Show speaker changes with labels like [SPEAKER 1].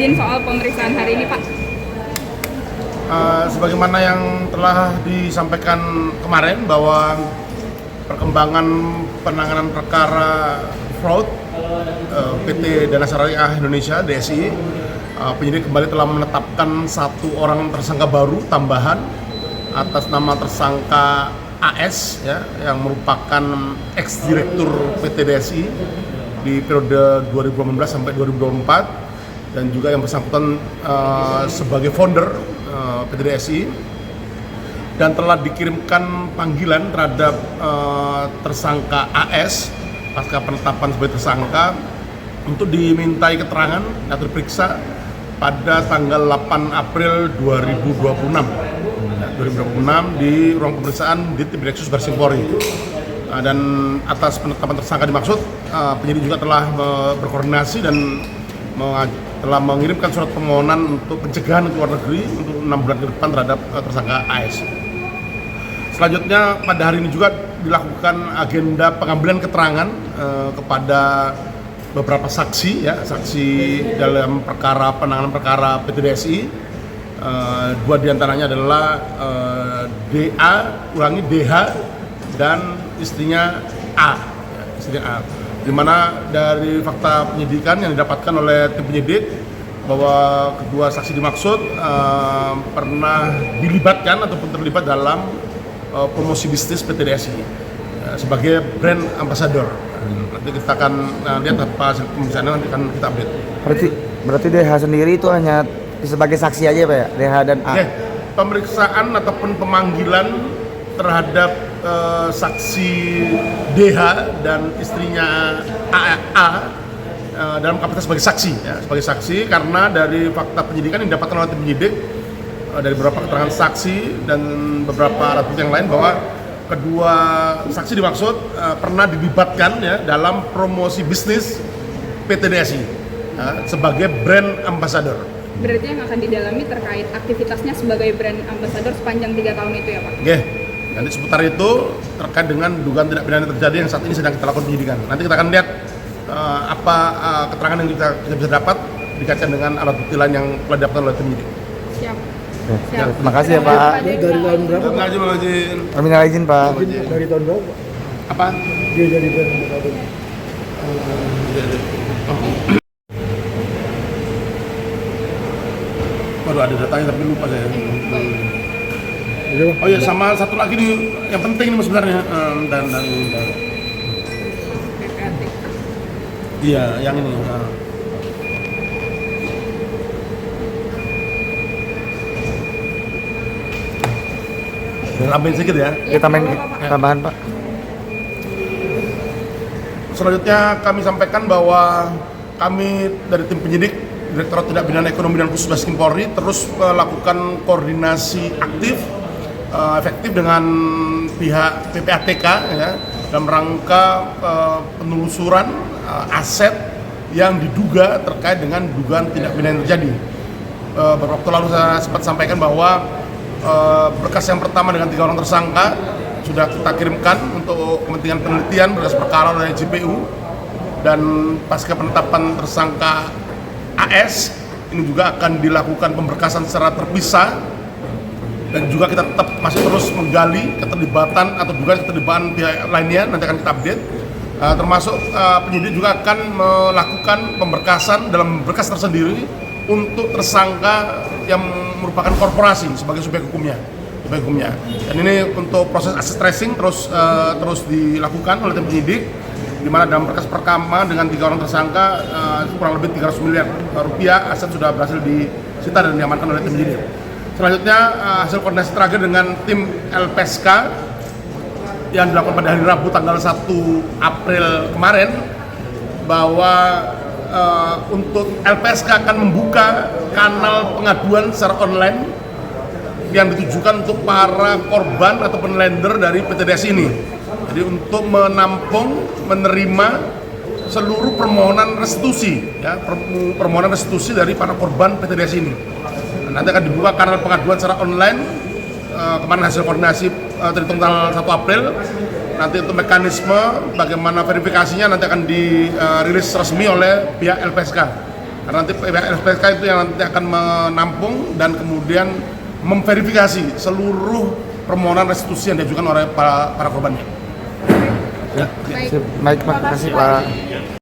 [SPEAKER 1] izin soal pemeriksaan hari ini, Pak.
[SPEAKER 2] Sebagaimana yang telah disampaikan kemarin bahwa perkembangan penanganan perkara fraud PT Dana Syariah Indonesia (DSI), penyidik kembali telah menetapkan satu orang tersangka baru tambahan atas nama tersangka AS, ya, yang merupakan ex-direktur PT DSI di periode 2018 sampai 2024, dan juga yang bersangkutan sebagai founder PT DSI, dan telah dikirimkan panggilan terhadap tersangka AS pasca penetapan sebagai tersangka untuk dimintai keterangan atau diperiksa pada tanggal 8 April 2026 di ruang pemeriksaan di Tipideksus Baris Krim Polri. Dan atas penetapan tersangka dimaksud, penyidik juga telah berkoordinasi dan telah mengirimkan surat permohonan untuk pencegahan ke luar negeri untuk 6 bulan ke depan terhadap tersangka AS. Selanjutnya pada hari ini juga dilakukan agenda pengambilan keterangan kepada beberapa saksi, ya, saksi dalam perkara penanganan perkara PT DSI. Dua diantaranya adalah DH dan istrinya A, di mana dari fakta penyidikan yang didapatkan oleh tim penyidik bahwa kedua saksi dimaksud pernah dilibatkan ataupun terlibat dalam promosi bisnis PT DSI sebagai brand ambassador. Nanti kita akan lihat apa hasil pemeriksaan, nanti akan kita update.
[SPEAKER 3] Berarti DH sendiri itu hanya sebagai saksi aja, Pak, ya? DH dan A.
[SPEAKER 2] Pemeriksaan ataupun pemanggilan terhadap saksi DH dan istrinya A dalam kapasitas sebagai saksi, ya, sebagai saksi karena dari fakta penyidikan yang didapatkan oleh tim penyidik dari beberapa keterangan saksi dan beberapa alat bukti yang lain bahwa kedua saksi dimaksud pernah dilibatkan, ya, dalam promosi bisnis PT DSI sebagai brand ambassador.
[SPEAKER 1] Berarti yang akan didalami terkait aktivitasnya sebagai brand ambassador sepanjang 3 tahun itu, ya, Pak?
[SPEAKER 2] Oke. Nanti seputar itu terkait dengan dugaan tindak pidana yang terjadi yang saat ini sedang kita lakukan penyidikan. Nanti kita akan lihat apa keterangan yang kita bisa dapat dikaitkan dengan alat bukti lain yang telah didapatkan oleh penyidik.
[SPEAKER 1] Siap.
[SPEAKER 3] Siap. Terima kasih ya, Pak.
[SPEAKER 4] Dari tahun berapa?
[SPEAKER 2] Terima kasih, Bang Haji.
[SPEAKER 3] Minal izin, Pak.
[SPEAKER 4] Dari tahun berapa?
[SPEAKER 2] Apa?
[SPEAKER 4] Dia jadi brand ambassador.
[SPEAKER 2] Waduh, ada datanya tapi lupa saya.
[SPEAKER 4] Iya, Bang.
[SPEAKER 2] Oh ya, sama satu lagi nih yang penting nih sebenarnya, dan iya, yang ini. Tambahin sedikit ya.
[SPEAKER 3] Kita main tambahan, Pak.
[SPEAKER 2] Selanjutnya kami sampaikan bahwa kami dari tim penyidik Direktorat Tindak Pidana Ekonomi dan Khusus Baris Krim Polri terus melakukan koordinasi aktif, efektif dengan pihak PPATK, ya, dalam rangka penelusuran aset yang diduga terkait dengan dugaan tindak pidana yang terjadi. Beberapa waktu lalu saya sempat sampaikan bahwa berkas yang pertama dengan 3 orang tersangka sudah kita kirimkan untuk kepentingan penelitian berkas perkara oleh JPU, dan pasca penetapan tersangka AS ini juga akan dilakukan pemberkasan secara terpisah, dan juga kita tetap masih terus menggali keterlibatan atau dugaan keterlibatan pihak lainnya. Nanti akan kita update, termasuk penyidik juga akan melakukan pemberkasan dalam berkas tersendiri untuk tersangka yang merupakan korporasi sebagai subjek hukumnya. Dan ini untuk proses aset tracing terus dilakukan oleh tim penyidik, di mana dalam berkas pertama dengan 3 orang tersangka kurang lebih 300 miliar rupiah aset sudah berhasil disita dan diamankan oleh tim penyidik. Selanjutnya hasil koordinasi terakhir dengan tim LPSK yang dilakukan pada hari Rabu tanggal 1 April kemarin, bahwa untuk LPSK akan membuka kanal pengaduan secara online yang ditujukan untuk para korban ataupun lender dari PT DSI ini. Jadi untuk menampung, menerima seluruh permohonan restitusi, ya, permohonan restitusi dari para korban PT DSI ini. Nanti akan dibuka kanal pengaduan secara online. Kemarin hasil koordinasi terhitung tanggal 1 April. Nanti untuk mekanisme bagaimana verifikasinya nanti akan dirilis resmi oleh pihak LPSK. Karena nanti pihak LPSK itu yang nanti akan menampung dan kemudian memverifikasi seluruh permohonan restitusi yang diajukan oleh para korbannya.
[SPEAKER 1] Baik.
[SPEAKER 3] Baik, terima kasih Pak.